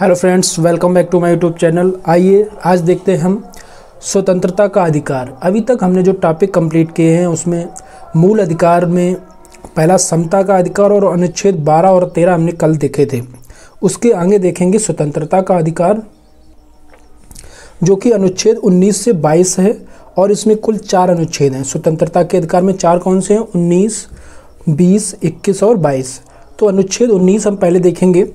Hello friends, welcome back to my YouTube channel. आइए आज देखते हैं हम स्वतंत्रता का अधिकार। अभी तक हमने जो टॉपिक कंप्लीट किए हैं उसमें मूल अधिकार में पहला समता का अधिकार और अनुच्छेद 12 और 13 हमने कल देखे थे। उसके आगे देखेंगे स्वतंत्रता का अधिकार, जो कि अनुच्छेद 19 से 22 है और इसमें कुल 4 अनुच्छेद हैं। स्वतंत्रता के अधिकार में 4 कौन से हैं? 19, 20, 21 और 22। तो अनुच्छेद 19 हम पहले देखेंगे।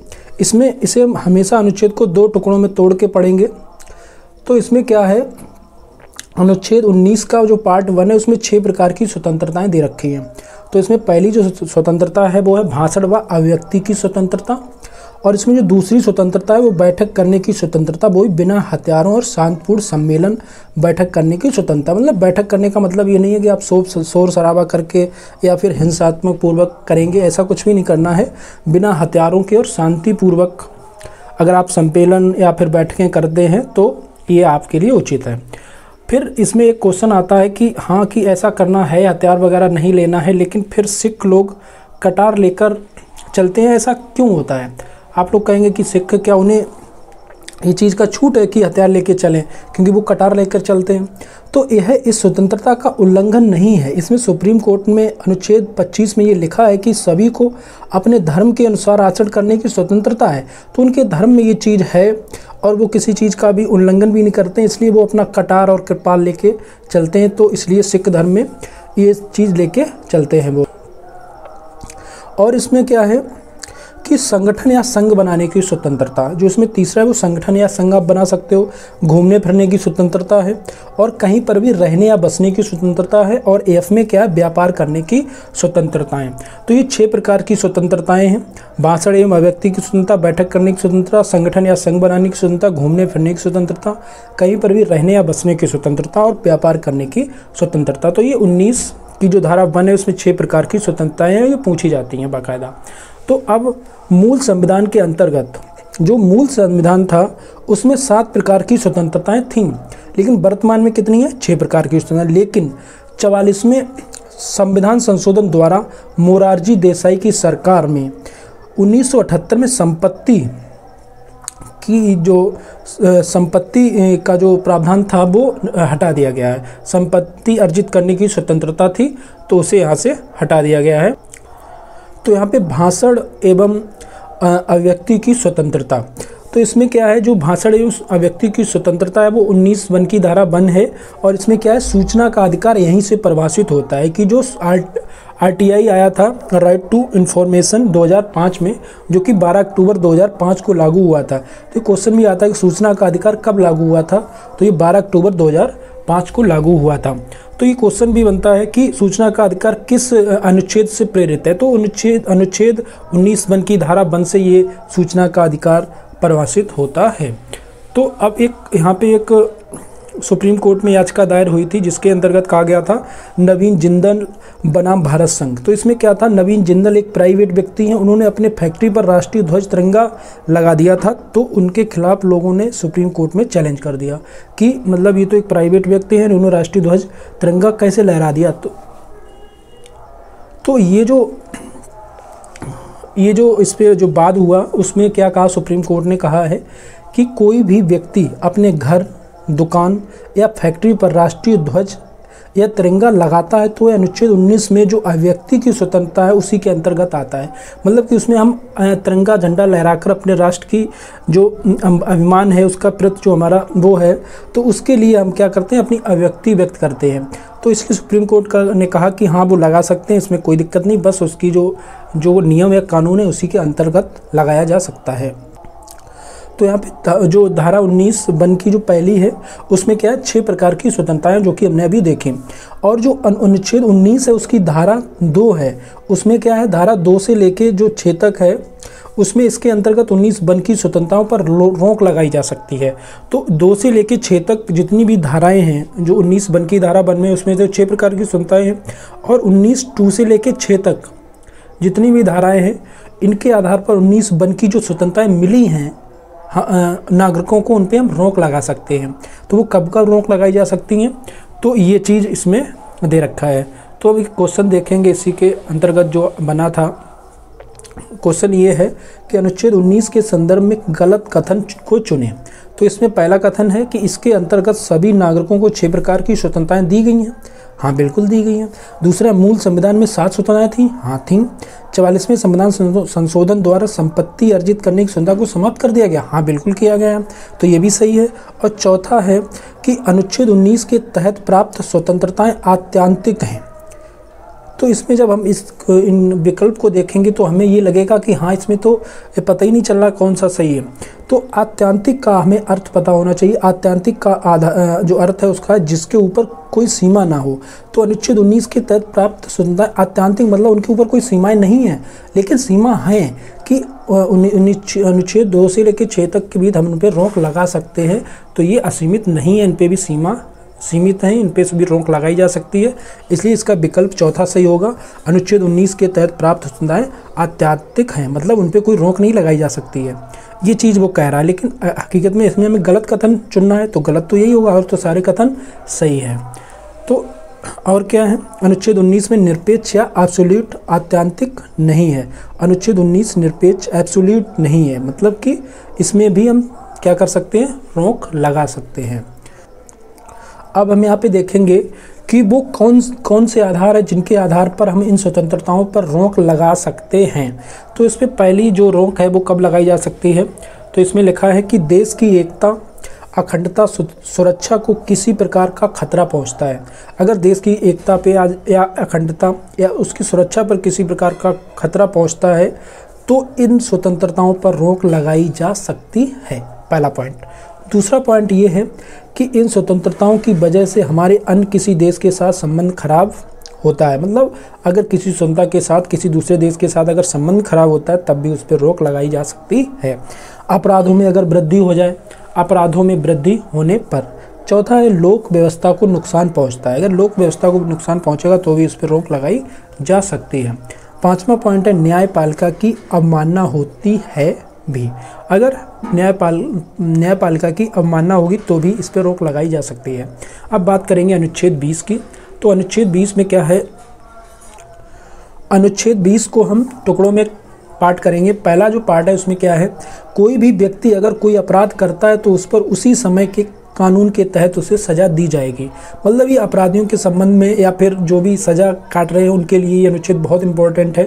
इसे हम हमेशा अनुच्छेद को 2 टुकड़ों में तोड़ के पढ़ेंगे। तो इसमें क्या है, अनुच्छेद 19 का जो पार्ट 1 है उसमें 6 प्रकार की स्वतंत्रताएं दे रखी हैं। तो इसमें पहली जो स्वतंत्रता है वो है भाषण व अभिव्यक्ति की स्वतंत्रता, और इसमें जो दूसरी स्वतंत्रता है वो बैठक करने की स्वतंत्रता, वो भी बिना हथियारों और शांतिपूर्ण सम्मेलन बैठक करने की स्वतंत्रता। मतलब बैठक करने का मतलब ये नहीं है कि आप शोर शराबा करके या फिर हिंसात्मक पूर्वक करेंगे, ऐसा कुछ भी नहीं करना है। बिना हथियारों के और शांतिपूर्वक अगर आप सम्मेलन या फिर बैठकें करते हैं तो ये आपके लिए उचित है। फिर इसमें एक क्वेश्चन आता है कि हाँ, कि ऐसा करना है, हथियार वगैरह नहीं लेना है, लेकिन फिर सिख लोग कटार लेकर चलते हैं, ऐसा क्यों होता है? आप लोग कहेंगे कि सिख क्या उन्हें ये चीज़ का छूट है कि हथियार लेके चलें क्योंकि वो कटार लेकर चलते हैं? तो यह इस स्वतंत्रता का उल्लंघन नहीं है। इसमें सुप्रीम कोर्ट में अनुच्छेद 25 में ये लिखा है कि सभी को अपने धर्म के अनुसार आचरण करने की स्वतंत्रता है। तो उनके धर्म में ये चीज़ है और वो किसी चीज़ का भी उल्लंघन भी नहीं करते, इसलिए वो अपना कटार और कृपाल लेके चलते हैं। तो इसलिए सिख धर्म में ये चीज़ लेके चलते हैं वो। और इसमें क्या है कि संगठन या संघ बनाने की स्वतंत्रता, जो इसमें तीसरा है वो संगठन या संघ आप बना सकते हो। घूमने फिरने की स्वतंत्रता है और कहीं पर भी रहने या बसने की स्वतंत्रता है। और एफ में क्या है, व्यापार करने की स्वतंत्रताएं। तो ये 6 प्रकार की स्वतंत्रताएं हैं। भाषण एवं अभिव्यक्ति की स्वतंत्रता, बैठक करने की स्वतंत्रता, संगठन या संघ बनाने की स्वतंत्रता, घूमने फिरने की स्वतंत्रता, कहीं पर भी रहने या बसने की स्वतंत्रता और व्यापार करने की स्वतंत्रता। तो ये 19 की जो धारा 1 है उसमें 6 प्रकार की स्वतंत्रताएं हैं, ये पूछी जाती हैं बाकायदा। तो अब मूल संविधान के अंतर्गत जो मूल संविधान था उसमें 7 प्रकार की स्वतंत्रताएं थीं, लेकिन वर्तमान में कितनी है? 6 प्रकार की स्वतंत्रता। लेकिन 44वें संविधान संशोधन द्वारा मोरारजी देसाई की सरकार में 1978 में संपत्ति की जो संपत्ति का जो प्रावधान था वो हटा दिया गया है। संपत्ति अर्जित करने की स्वतंत्रता थी तो उसे यहाँ से हटा दिया गया है। तो यहाँ पे भाषण एवं अभिव्यक्ति की स्वतंत्रता, तो इसमें क्या है, जो भाषण एवं अभिव्यक्ति की स्वतंत्रता है वो 19 की धारा 1 है। और इसमें क्या है, सूचना का अधिकार यहीं से परिभाषित होता है कि जो RTI आया था, राइट टू इन्फॉर्मेशन 2005 में, जो कि 12 अक्टूबर 2005 को लागू हुआ था। तो क्वेश्चन भी आता है कि सूचना का अधिकार कब लागू हुआ था? तो ये 12 अक्टूबर 2005 को लागू हुआ था। तो ये क्वेश्चन भी बनता है कि सूचना का अधिकार किस अनुच्छेद से प्रेरित है? तो अनुच्छेद 19 की धारा 1 से ये सूचना का अधिकार परिभाषित होता है। तो अब यहाँ पे एक सुप्रीम कोर्ट में याचिका दायर हुई थी जिसके अंतर्गत कहा गया था नवीन जिंदल बनाम भारत संघ। तो इसमें क्या था, नवीन जिंदल एक प्राइवेट व्यक्ति हैं, उन्होंने अपने फैक्ट्री पर राष्ट्रीय ध्वज तिरंगा लगा दिया था। तो उनके खिलाफ लोगों ने सुप्रीम कोर्ट में चैलेंज कर दिया कि मतलब ये तो एक प्राइवेट व्यक्ति हैं, उन्होंने राष्ट्रीय ध्वज तिरंगा कैसे लहरा दिया? तो ये जो इस पर जो वाद हुआ उसमें क्या कहा, सुप्रीम कोर्ट ने कहा है कि कोई भी व्यक्ति अपने घर, दुकान या फैक्ट्री पर राष्ट्रीय ध्वज या तिरंगा लगाता है तो अनुच्छेद 19 में जो अभिव्यक्ति की स्वतंत्रता है उसी के अंतर्गत आता है। मतलब कि उसमें हम तिरंगा झंडा लहराकर अपने राष्ट्र की जो अभिमान है उसका प्रति जो हमारा वो है, तो उसके लिए हम क्या करते हैं, अपनी अभिव्यक्ति व्यक्त करते हैं। तो इसलिए सुप्रीम कोर्ट ने कहा कि हाँ, वो लगा सकते हैं, इसमें कोई दिक्कत नहीं, बस उसकी जो नियम या कानून है उसी के अंतर्गत लगाया जा सकता है। तो यहाँ पे जो धारा 19 की जो पहली है उसमें क्या है, 6 प्रकार की स्वतंत्रताएं जो कि हमने अभी देखी। और जो अनुच्छेद 19 है उसकी धारा 2 है, उसमें क्या है, धारा 2 से लेके जो 6 तक है उसमें इसके अंतर्गत 19 की स्वतंत्रताओं पर रोक लगाई जा सकती है। तो 2 से लेके 6 तक जितनी भी धाराएं हैं, जो 19 की धारा 1 में उसमें जो 6 प्रकार की स्वतंत्रताएं हैं, और 19(2) से लेके 6 तक जितनी भी धाराएँ हैं, इनके आधार पर 19 की जो स्वतंत्रताएँ मिली हैं नागरिकों को, उन पे हम रोक लगा सकते हैं। तो वो कब रोक लगाई जा सकती हैं, तो ये चीज़ इसमें दे रखा है। तो अभी क्वेश्चन देखेंगे इसी के अंतर्गत जो बना था क्वेश्चन ये है कि अनुच्छेद 19 के संदर्भ में गलत कथन को चुनें। तो इसमें पहला कथन है कि इसके अंतर्गत सभी नागरिकों को 6 प्रकार की स्वतंत्रताएं दी गई हैं। हाँ, बिल्कुल दी गई हैं। दूसरा, मूल संविधान में 7 स्वतंत्रताएं थी। हाँ, थी। 44वें संविधान संशोधन द्वारा संपत्ति अर्जित करने की स्वतंत्रता को समाप्त कर दिया गया। हाँ, बिल्कुल किया गया, तो ये भी सही है। और चौथा है कि अनुच्छेद 19 के तहत प्राप्त स्वतंत्रताएं आत्यांतिक हैं। तो इसमें जब हम इन विकल्प को देखेंगे तो हमें ये लगेगा कि हाँ, इसमें तो पता ही नहीं चल रहा कौन सा सही है। तो आत्यांतिक का हमें अर्थ पता होना चाहिए। आत्यांतिक का जो अर्थ है उसका जिसके ऊपर कोई सीमा ना हो। तो अनुच्छेद 19 के तहत प्राप्त स्वतंत्रता आत्यांतिक मतलब उनके ऊपर कोई सीमाएं नहीं है, लेकिन सीमा है कि अनुच्छेद 2 से लेकर 6 तक के बीच हम उन पर रोक लगा सकते हैं। तो ये असीमित नहीं है, इन पर भी सीमा सीमित हैं, इन पे भी रोक लगाई जा सकती है। इसलिए इसका विकल्प चौथा सही होगा। अनुच्छेद 19 के तहत प्राप्त स्वतंत्रताएं आत्यांतिक हैं, मतलब उन पे कोई रोक नहीं लगाई जा सकती है। ये चीज़ वो कह रहा है, लेकिन हकीकत में इसमें हमें गलत कथन चुनना है, तो गलत तो यही होगा, और तो सारे कथन सही है। तो और क्या है, अनुच्छेद 19 में निरपेक्ष या एब्सोल्यूट आत्यांतिक नहीं है। अनुच्छेद 19 निरपेक्ष एब्सोल्यूट नहीं है, मतलब कि इसमें भी हम क्या कर सकते हैं, रोक लगा सकते हैं। अब हम यहाँ पे देखेंगे कि वो कौन से आधार है जिनके आधार पर हम इन स्वतंत्रताओं पर रोक लगा सकते हैं। तो इस पर पहली जो रोक है वो कब लगाई जा सकती है, तो इसमें लिखा है कि देश की एकता, अखंडता, सुरक्षा को किसी प्रकार का खतरा पहुंचता है। अगर देश की एकता पे या अखंडता या उसकी सुरक्षा पर किसी प्रकार का खतरा पहुंचता है तो इन स्वतंत्रताओं पर रोक लगाई जा सकती है, पहला पॉइंट। दूसरा पॉइंट ये है कि इन स्वतंत्रताओं की वजह से हमारे अन्य किसी देश के साथ संबंध खराब होता है। मतलब अगर किसी स्वतंत्रता के साथ किसी दूसरे देश के साथ अगर संबंध खराब होता है तब भी उस पर रोक लगाई जा सकती है। अपराधों में अगर वृद्धि हो जाए, अपराधों में वृद्धि होने पर। चौथा है लोक व्यवस्था को नुकसान पहुंचता है। अगर लोक व्यवस्था को नुकसान पहुंचेगा तो भी उस पर रोक लगाई जा सकती है। पाँचवा पॉइंट है न्यायपालिका की अवमानना होती है भी। अगर न्यायपालिका की अवमानना होगी तो भी इस पर रोक लगाई जा सकती है। अब बात करेंगे अनुच्छेद 20 की। तो अनुच्छेद 20 में क्या है, अनुच्छेद 20 को हम टुकड़ों में पार्ट करेंगे। पहला जो पार्ट है उसमें क्या है, कोई भी व्यक्ति अगर कोई अपराध करता है तो उस पर उसी समय के कानून के तहत उसे सज़ा दी जाएगी। मतलब ये अपराधियों के संबंध में या फिर जो भी सज़ा काट रहे हैं उनके लिए ये अनुच्छेद बहुत इंपॉर्टेंट है।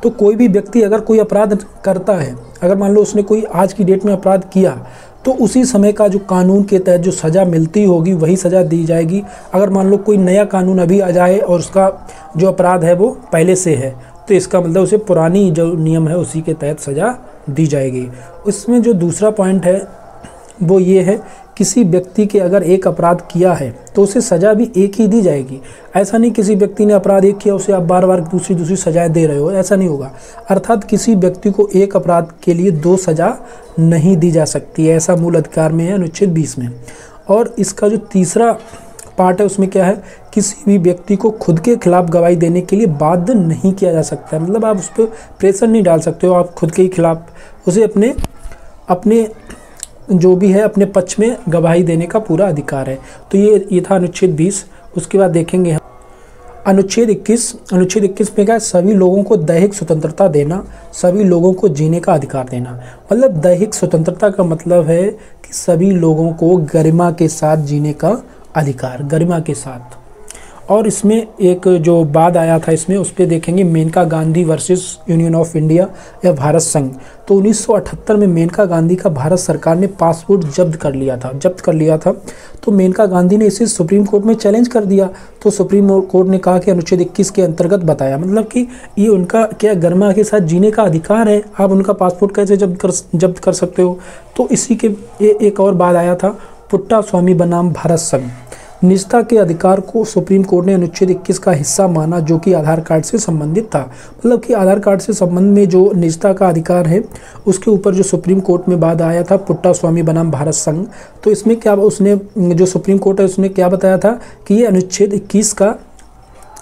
तो कोई भी व्यक्ति अगर कोई अपराध करता है, अगर मान लो उसने कोई आज की डेट में अपराध किया तो उसी समय का जो कानून के तहत जो सज़ा मिलती होगी वही सज़ा दी जाएगी। अगर मान लो कोई नया कानून अभी आ जाए और उसका जो अपराध है वो पहले से है तो इसका मतलब उसे पुरानी जो नियम है उसी के तहत सज़ा दी जाएगी। उसमें जो दूसरा पॉइंट है वो ये है, किसी व्यक्ति के अगर एक अपराध किया है तो उसे सज़ा भी एक ही दी जाएगी। ऐसा नहीं किसी व्यक्ति ने अपराध एक किया उसे आप बार बार दूसरी सज़ाएं दे रहे हो, ऐसा नहीं होगा। अर्थात किसी व्यक्ति को एक अपराध के लिए 2 सज़ा नहीं दी जा सकती है, ऐसा मूल अधिकार में है अनुच्छेद 20 में। और इसका जो तीसरा पार्ट है उसमें क्या है, किसी भी व्यक्ति को खुद के खिलाफ गवाही देने के लिए बाध्य नहीं किया जा सकता। मतलब आप उस पर प्रेशर नहीं डाल सकते हो, आप खुद के ही खिलाफ उसे अपने जो भी है अपने पक्ष में गवाही देने का पूरा अधिकार है। तो ये था अनुच्छेद 20। उसके बाद देखेंगे हम अनुच्छेद 21। अनुच्छेद 21 में क्या है, सभी लोगों को दैहिक स्वतंत्रता देना, सभी लोगों को जीने का अधिकार देना। मतलब दैहिक स्वतंत्रता का मतलब है कि सभी लोगों को गरिमा के साथ जीने का अधिकार, गरिमा के साथ। और इसमें एक जो बाद आया था इसमें उस पर देखेंगे Maneka Gandhi versus union of India या भारत संघ। तो 1978 में मेनका गांधी का भारत सरकार ने पासपोर्ट जब्त कर लिया था। तो मेनका गांधी ने इसे सुप्रीम कोर्ट में चैलेंज कर दिया। तो सुप्रीम कोर्ट ने कहा कि अनुच्छेद 21 के अंतर्गत बताया, मतलब कि ये उनका क्या गरिमा के साथ जीने का अधिकार है, आप उनका पासपोर्ट कैसे जब्त कर सकते हो। तो इसी के एक और बाद आया था पुट्टा स्वामी बनाम भारत संघ। निजता के अधिकार को सुप्रीम कोर्ट ने अनुच्छेद 21 का हिस्सा माना जो कि आधार कार्ड से संबंधित था। मतलब कि आधार कार्ड से संबंध में जो निजता का अधिकार है उसके ऊपर जो सुप्रीम कोर्ट में बाद आया था पुट्टा स्वामी बनाम भारत संघ। तो इसमें क्या उसने जो सुप्रीम कोर्ट है उसने क्या बताया था कि ये अनुच्छेद 21 का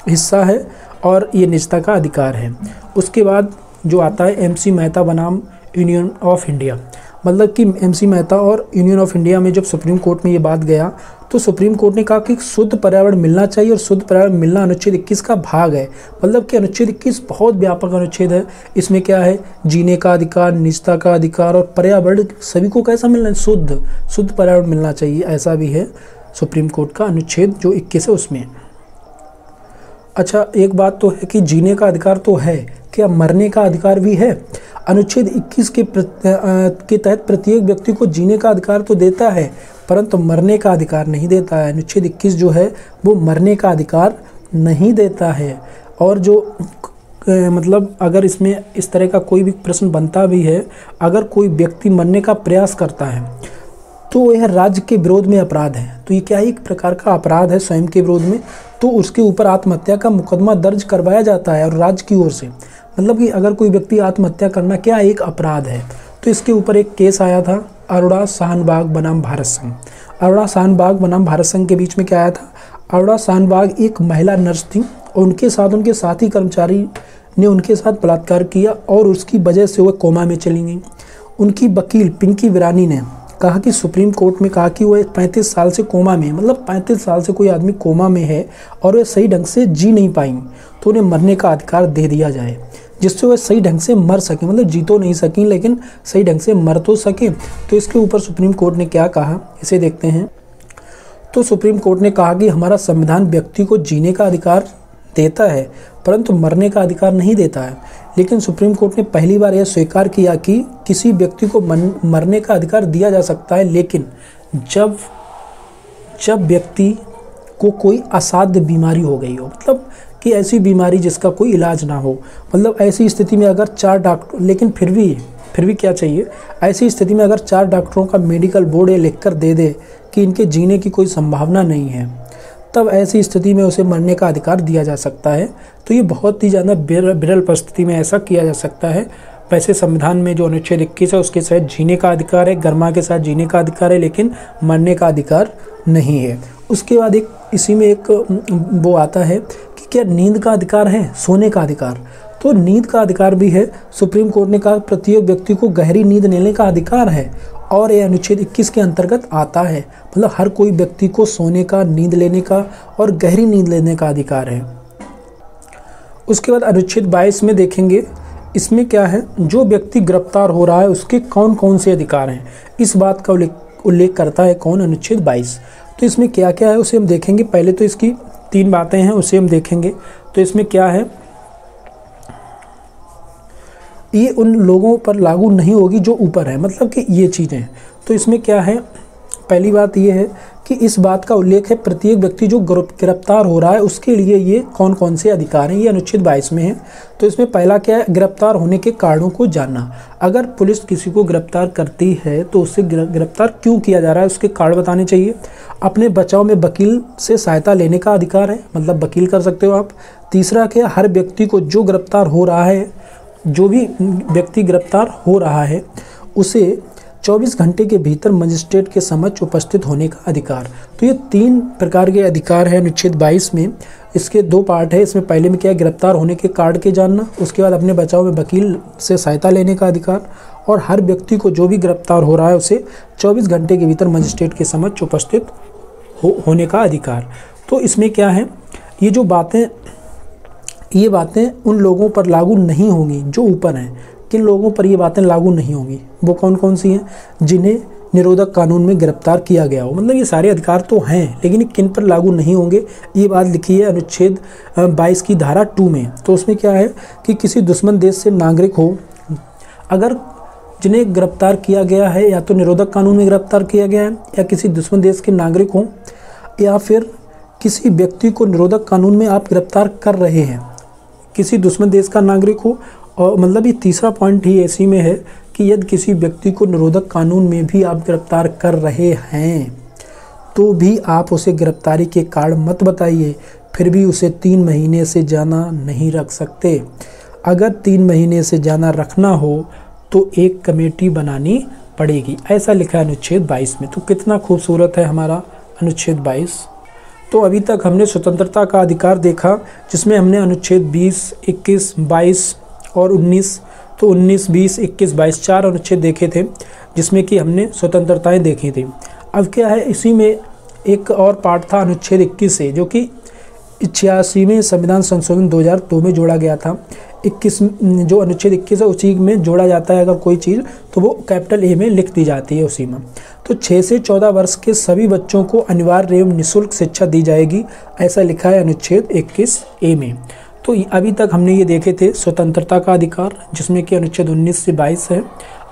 हिस्सा है और ये निजता का अधिकार है। उसके बाद जो आता है MC मेहता बनाम यूनियन ऑफ इंडिया। मतलब कि MC मेहता और यूनियन ऑफ इंडिया में जब सुप्रीम कोर्ट में ये बात गया तो सुप्रीम कोर्ट ने कहा कि शुद्ध पर्यावरण मिलना चाहिए और शुद्ध पर्यावरण मिलना अनुच्छेद 21 का भाग है। मतलब कि अनुच्छेद 21 बहुत व्यापक अनुच्छेद है। इसमें क्या है, जीने का अधिकार, निजता का अधिकार और पर्यावरण सभी को कैसा मिलना है, शुद्ध पर्यावरण मिलना चाहिए, ऐसा भी है सुप्रीम कोर्ट का अनुच्छेद जो 21 है उसमें। अच्छा, एक बात तो है कि जीने का अधिकार तो है, क्या मरने का अधिकार भी है? अनुच्छेद 21 के तहत प्रत्येक व्यक्ति को जीने का अधिकार तो देता है परंतु मरने का अधिकार नहीं देता है। अनुच्छेद 21 जो है वो मरने का अधिकार नहीं देता है। और जो मतलब अगर इसमें इस तरह का कोई भी प्रश्न बनता भी है, अगर कोई व्यक्ति मरने का प्रयास करता है तो यह राज्य के विरोध में अपराध है। तो ये क्या है, एक प्रकार का अपराध है स्वयं के विरोध में, तो उसके ऊपर आत्महत्या का मुकदमा दर्ज करवाया जाता है और राज्य की ओर से। मतलब कि अगर कोई व्यक्ति आत्महत्या करना क्या एक अपराध है, तो इसके ऊपर एक केस आया था अरोड़ा शाहनबाग बनाम भारत संघ। अरोड़ा शाहनबाग बनाम भारत संघ के बीच में क्या आया था, अरोड़ा शाहनबाग एक महिला नर्स थी और उनके साथी कर्मचारी ने उनके साथ बलात्कार किया और उसकी वजह से वह कोमा में चली गई। उनकी वकील पिंकी विरानी ने कहा कि सुप्रीम कोर्ट में कहा कि वह 35 साल से कोमा में, मतलब 35 साल से कोई आदमी कोमा में है और वह सही ढंग से जी नहीं पाई तो उन्हें मरने का अधिकार दे दिया जाए, जिससे वह सही ढंग से मर सके। मतलब जी तो नहीं सकी लेकिन सही ढंग से मर तो सके। तो इसके ऊपर सुप्रीम कोर्ट ने क्या कहा, इसे देखते हैं। तो सुप्रीम कोर्ट ने कहा कि हमारा संविधान व्यक्ति को जीने का अधिकार देता है परंतु मरने का अधिकार नहीं देता है। लेकिन सुप्रीम कोर्ट ने पहली बार यह स्वीकार किया कि किसी व्यक्ति को मरने का अधिकार दिया जा सकता है, लेकिन जब व्यक्ति को कोई असाध्य बीमारी हो गई हो, मतलब कि ऐसी बीमारी जिसका कोई इलाज ना हो। मतलब ऐसी स्थिति में अगर 4 डॉक्टर, लेकिन फिर भी क्या चाहिए, ऐसी स्थिति में अगर 4 डॉक्टरों का मेडिकल बोर्ड ये लिख कर दे दे कि इनके जीने की कोई संभावना नहीं है, तब ऐसी स्थिति में उसे मरने का अधिकार दिया जा सकता है। तो ये बहुत ही ज़्यादा विरल परिस्थिति में ऐसा किया जा सकता है। वैसे संविधान में जो अनुच्छेद 21 है उसके तहत जीने का अधिकार है, गर्मा के साथ जीने का अधिकार है, लेकिन मरने का अधिकार नहीं है। उसके बाद इसी में एक वो आता है कि क्या नींद का अधिकार है, सोने का अधिकार। तो नींद का अधिकार भी है। सुप्रीम कोर्ट ने कहा प्रत्येक व्यक्ति को गहरी नींद लेने का अधिकार है और यह अनुच्छेद 21 के अंतर्गत आता है। मतलब हर कोई व्यक्ति को सोने का, नींद लेने का और गहरी नींद लेने का अधिकार है। उसके बाद अनुच्छेद 22 में देखेंगे, इसमें क्या है, जो व्यक्ति गिरफ्तार हो रहा है उसके कौन कौन से अधिकार हैं, इस बात का उल्लेख करता है कौन, अनुच्छेद 22। तो इसमें क्या क्या है उसे हम देखेंगे। पहले तो इसकी 3 बातें हैं उसे हम देखेंगे। तो इसमें क्या है, ये उन लोगों पर लागू नहीं होगी जो ऊपर है, मतलब कि ये चीज़ें। तो इसमें क्या है, पहली बात ये है कि इस बात का उल्लेख है प्रत्येक व्यक्ति जो गिरफ्तार हो रहा है उसके लिए ये कौन कौन से अधिकार हैं, ये अनुच्छेद 22 में है। तो इसमें पहला क्या है, गिरफ्तार होने के कारणों को जानना। अगर पुलिस किसी को गिरफ्तार करती है तो उससे गिरफ्तार क्यों किया जा रहा है उसके कारण बताने चाहिए। अपने बचाव में वकील से सहायता लेने का अधिकार है, मतलब वकील कर सकते हो आप। तीसरा क्या, हर व्यक्ति को जो भी व्यक्ति गिरफ्तार हो रहा है उसे 24 घंटे के भीतर मजिस्ट्रेट के समक्ष उपस्थित होने का अधिकार। तो ये 3 प्रकार के अधिकार हैं अनुच्छेद 22 में। इसके 2 पार्ट है। इसमें पहले में क्या है, गिरफ्तार होने के कारण के जानना, उसके बाद अपने बचाव में वकील से सहायता लेने का अधिकार, और हर व्यक्ति को जो भी गिरफ्तार हो रहा है उसे 24 घंटे के भीतर मजिस्ट्रेट के समक्ष उपस्थित होने का अधिकार। तो इसमें क्या है, ये बातें उन लोगों पर लागू नहीं होंगी जो ऊपर हैं। किन लोगों पर ये बातें लागू नहीं होंगी, वो कौन कौन सी हैं, जिन्हें निरोधक कानून में गिरफ्तार किया गया हो। मतलब ये सारे अधिकार तो हैं लेकिन किन पर लागू नहीं होंगे, ये बात लिखी है अनुच्छेद 22 की धारा 2 में। तो उसमें क्या है कि किसी दुश्मन देश से नागरिक हो, अगर जिन्हें गिरफ्तार किया गया है या तो निरोधक कानून में गिरफ्तार किया गया है या किसी दुश्मन देश के नागरिक हों, या फिर किसी व्यक्ति को निरोधक कानून में आप गिरफ्तार कर रहे हैं, किसी दुश्मन देश का नागरिक हो। और मतलब ये तीसरा पॉइंट ही ऐसी में है कि यदि किसी व्यक्ति को निरोधक कानून में भी आप गिरफ्तार कर रहे हैं तो भी आप उसे गिरफ्तारी के कारण मत बताइए, फिर भी उसे 3 महीने से ज़्यादा नहीं रख सकते। अगर 3 महीने से ज़्यादा रखना हो तो एक कमेटी बनानी पड़ेगी, ऐसा लिखा है अनुच्छेद 22 में। तो कितना खूबसूरत है हमारा अनुच्छेद 22। तो अभी तक हमने स्वतंत्रता का अधिकार देखा जिसमें हमने अनुच्छेद 20, 21, 22 और 19 तो 19, 20, 21, 22 4 अनुच्छेद देखे थे जिसमें कि हमने स्वतंत्रताएं देखी थी। अब क्या है, इसी में एक और पार्ट था अनुच्छेद 21 से, जो कि 86वें संविधान संशोधन 2002 में जोड़ा गया था। 21 जो अनुच्छेद 21 है उसी में जोड़ा जाता है अगर कोई चीज़, तो वो कैपिटल ए में लिख दी जाती है उसी में। तो 6 से 14 वर्ष के सभी बच्चों को अनिवार्य एवं निःशुल्क शिक्षा दी जाएगी, ऐसा लिखा है अनुच्छेद 21 ए में। तो अभी तक हमने ये देखे थे स्वतंत्रता का अधिकार, जिसमें कि अनुच्छेद 19 से 22 है।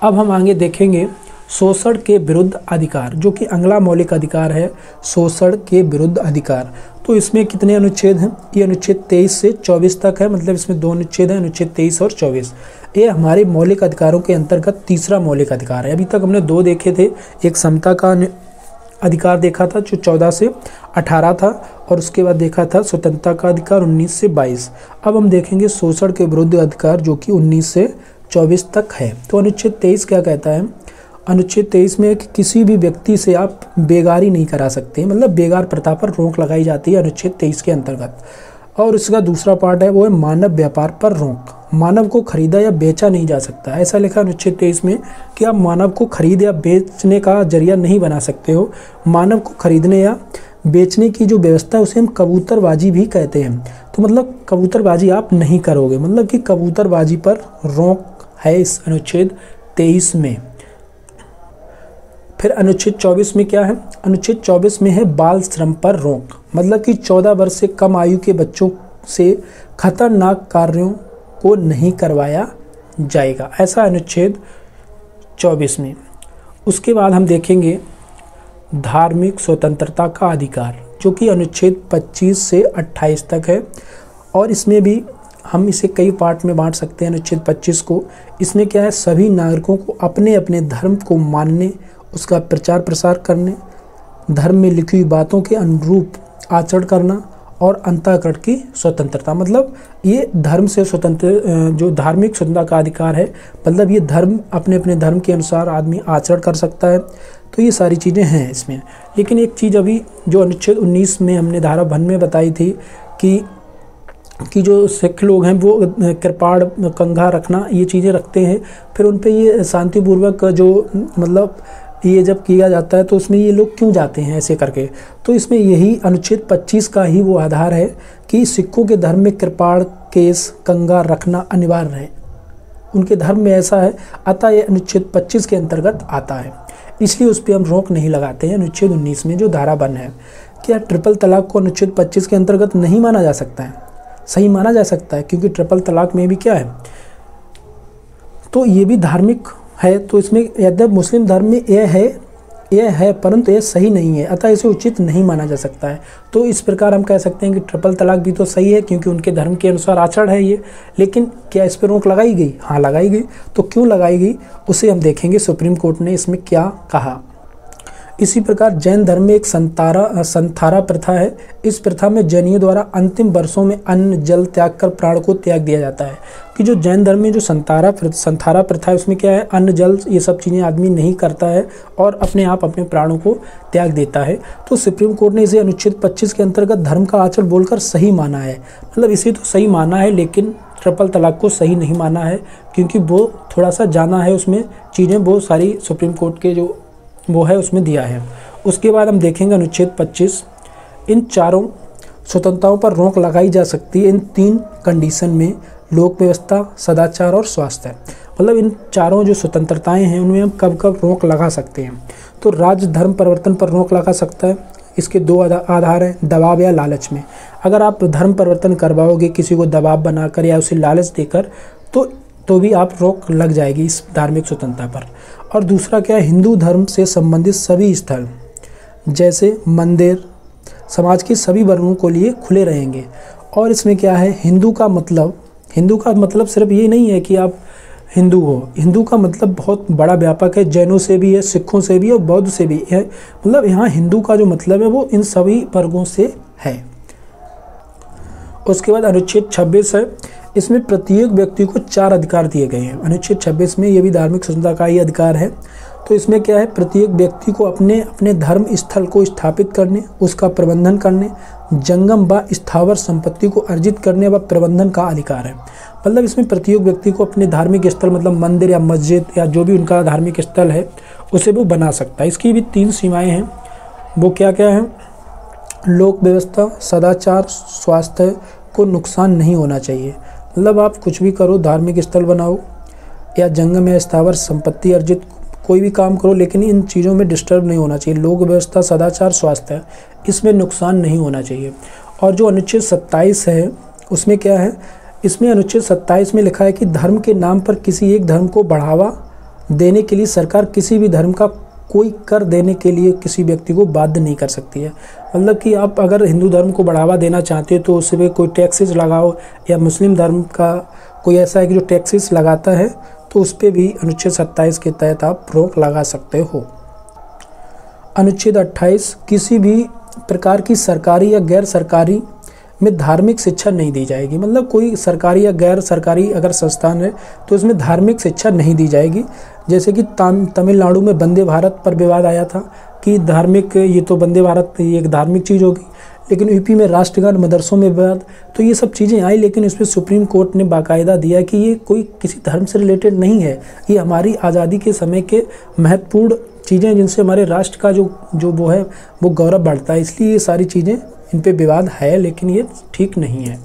अब हम आगे देखेंगे शोषण के विरुद्ध अधिकार, जो कि अगला मौलिक अधिकार है, शोषण के विरुद्ध अधिकार। तो इसमें कितने अनुच्छेद हैं? ये अनुच्छेद 23 से 24 तक है, मतलब इसमें 2 अनुच्छेद हैं, अनुच्छेद 23 और 24। ये हमारे मौलिक अधिकारों के अंतर्गत तीसरा मौलिक अधिकार है। अभी तक हमने 2 देखे थे, एक समता का अधिकार देखा था जो 14 से 18 था, और उसके बाद देखा था स्वतंत्रता का अधिकार 19 से 22। अब हम देखेंगे शोषण के विरुद्ध अधिकार, जो कि 19 से 24 तक है। तो अनुच्छेद 23 क्या कहता है? अनुच्छेद 23 में कि किसी भी व्यक्ति से आप बेगारी नहीं करा सकते, मतलब बेगार प्रथा पर रोक लगाई जाती है अनुच्छेद 23 के अंतर्गत। और इसका दूसरा पार्ट है वो है मानव व्यापार पर रोक, मानव को खरीदा या बेचा नहीं जा सकता, ऐसा लिखा अनुच्छेद 23 में कि आप मानव को खरीद या बेचने का जरिया नहीं बना सकते हो। मानव को खरीदने या बेचने की जो व्यवस्था है उसे हम कबूतरबाजी भी कहते हैं। तो मतलब कबूतरबाजी आप नहीं करोगे, मतलब कि कबूतरबाजी पर रोक है इस अनुच्छेद 23 में। फिर अनुच्छेद 24 में क्या है? अनुच्छेद 24 में है बाल श्रम पर रोक, मतलब कि 14 वर्ष से कम आयु के बच्चों से खतरनाक कार्यों को नहीं करवाया जाएगा, ऐसा अनुच्छेद 24 में। उसके बाद हम देखेंगे धार्मिक स्वतंत्रता का अधिकार, जो कि अनुच्छेद 25 से 28 तक है, और इसमें भी हम इसे कई पार्ट में बांट सकते हैं अनुच्छेद 25 को। इसमें क्या है, सभी नागरिकों को अपने अपने धर्म को मानने, उसका प्रचार प्रसार करने, धर्म में लिखी हुई बातों के अनुरूप आचरण करना, और अंतःकरण की स्वतंत्रता। मतलब ये धर्म से स्वतंत्र, जो धार्मिक स्वतंत्रता का अधिकार है, मतलब ये धर्म अपने अपने धर्म के अनुसार आदमी आचरण कर सकता है। तो ये सारी चीज़ें हैं इसमें। लेकिन एक चीज़ अभी जो अनुच्छेद 19 में हमने धारा 1 में बताई थी कि जो सिख लोग हैं वो कृपाण कंघा रखना ये चीज़ें रखते हैं, फिर उन पे ये शांतिपूर्वक जो मतलब ये जब किया जाता है तो उसमें ये लोग क्यों जाते हैं ऐसे करके। तो इसमें यही अनुच्छेद 25 का ही वो आधार है कि सिखों के धर्म में कृपाण केस कंघा रखना अनिवार्य है, उनके धर्म में ऐसा है, अतः ये अनुच्छेद 25 के अंतर्गत आता है, इसलिए उस पर हम रोक नहीं लगाते हैं। अनुच्छेद 19 में जो धारा 1 है, क्या ट्रिपल तलाक को अनुच्छेद 25 के अंतर्गत नहीं माना जा सकता है? सही माना जा सकता है, क्योंकि ट्रिपल तलाक में भी क्या है, तो ये भी धार्मिक है। तो इसमें यद्यप मुस्लिम धर्म में यह है परंतु यह सही नहीं है, अतः इसे उचित नहीं माना जा सकता है। तो इस प्रकार हम कह सकते हैं कि ट्रिपल तलाक भी तो सही है, क्योंकि उनके धर्म के अनुसार आचरण है ये। लेकिन क्या इस पर रोक लगाई गई? हाँ, लगाई गई। तो क्यों लगाई गई उसे हम देखेंगे, सुप्रीम कोर्ट ने इसमें क्या कहा। इसी प्रकार जैन धर्म में एक संथारा प्रथा है। इस प्रथा में जैनियों द्वारा अंतिम वर्षों में अन्न जल त्याग कर प्राण को त्याग दिया जाता है। कि जो जैन धर्म में जो संथारा प्रथा है उसमें क्या है, अन्न जल ये सब चीज़ें आदमी नहीं करता है और अपने आप अपने प्राणों को त्याग देता है। तो सुप्रीम कोर्ट ने इसे अनुच्छेद 25 के अंतर्गत धर्म का आचरण बोलकर सही माना है। मतलब इसे तो सही माना है, लेकिन ट्रिपल तलाक को सही नहीं माना है, क्योंकि वो थोड़ा सा जाना है उसमें चीज़ें, वो सारी सुप्रीम कोर्ट के जो वो है उसमें दिया है। उसके बाद हम देखेंगे अनुच्छेद 25, इन चारों स्वतंत्रताओं पर रोक लगाई जा सकती है इन 3 कंडीशन में, लोक व्यवस्था, सदाचार और स्वास्थ्य। मतलब इन चारों जो स्वतंत्रताएं हैं उनमें हम कब कब रोक लगा सकते हैं। तो राज्य धर्म परिवर्तन पर रोक लगा सकता है, इसके 2 आधार हैं, दबाव या लालच में। अगर आप धर्म परिवर्तन करवाओगे किसी को दबाव बनाकर या उसे लालच देकर, तो भी आप रोक लग जाएगी इस धार्मिक स्वतंत्रता पर। और दूसरा क्या है, हिंदू धर्म से संबंधित सभी स्थल जैसे मंदिर समाज के सभी वर्गों को लिए खुले रहेंगे। और इसमें क्या है, हिंदू का मतलब सिर्फ ये नहीं है कि आप हिंदू हो। हिंदू का मतलब बहुत बड़ा व्यापक है, जैनों से भी है, सिखों से भी है और बौद्ध से भी है। मतलब यहाँ हिंदू का जो मतलब है वो इन सभी वर्गों से है। उसके बाद अनुच्छेद 26 है, इसमें प्रत्येक व्यक्ति को 4 अधिकार दिए गए हैं। अनुच्छेद 26 में ये भी धार्मिक स्वतंत्रता का ही अधिकार है। तो इसमें क्या है, प्रत्येक व्यक्ति को अपने धर्म स्थल को स्थापित करने, उसका प्रबंधन करने, जंगम व स्थावर संपत्ति को अर्जित करने व प्रबंधन का अधिकार है। मतलब इसमें प्रत्येक व्यक्ति को अपने धार्मिक स्थल मतलब मंदिर या मस्जिद या जो भी उनका धार्मिक स्थल है उसे वो बना सकता है। इसकी भी 3 सीमाएं हैं, वो क्या क्या हैं? लोक व्यवस्था, सदाचार, स्वास्थ्य को नुकसान नहीं होना चाहिए। मतलब आप कुछ भी करो, धार्मिक स्थल बनाओ या जंगम या स्थावर संपत्ति अर्जित कोई भी काम करो, लेकिन इन चीज़ों में डिस्टर्ब नहीं होना चाहिए। लोक व्यवस्था, सदाचार, स्वास्थ्य, इसमें नुकसान नहीं होना चाहिए। और जो अनुच्छेद 27 है उसमें क्या है? इसमें अनुच्छेद 27 में लिखा है कि धर्म के नाम पर किसी एक धर्म को बढ़ावा देने के लिए सरकार किसी भी धर्म का कोई कर देने के लिए किसी व्यक्ति को बाध्य नहीं कर सकती है। मतलब कि आप अगर हिंदू धर्म को बढ़ावा देना चाहते हो तो उस पर कोई टैक्सेस लगाओ, या मुस्लिम धर्म का कोई ऐसा है कि जो टैक्सेस लगाता है तो उस पर भी अनुच्छेद 27 के तहत आप रोक लगा सकते हो। अनुच्छेद 28, किसी भी प्रकार की सरकारी या गैर सरकारी में धार्मिक शिक्षा नहीं दी जाएगी। मतलब कोई सरकारी या गैर सरकारी अगर संस्थान है तो इसमें धार्मिक शिक्षा नहीं दी जाएगी। जैसे कि तमिलनाडु में वंदे भारत पर विवाद आया था कि धार्मिक, ये तो वंदे भारत ये एक धार्मिक चीज़ होगी, लेकिन यूपी में राष्ट्रगान मदरसों में विवाद, तो ये सब चीज़ें आई, लेकिन इस पर सुप्रीम कोर्ट ने बाकायदा दिया कि ये कोई किसी धर्म से रिलेटेड नहीं है, ये हमारी आज़ादी के समय के महत्वपूर्ण चीज़ें जिनसे हमारे राष्ट्र का जो वो है वो गौरव बढ़ता है, इसलिए ये सारी चीज़ें इन पे विवाद है, लेकिन ये ठीक नहीं है।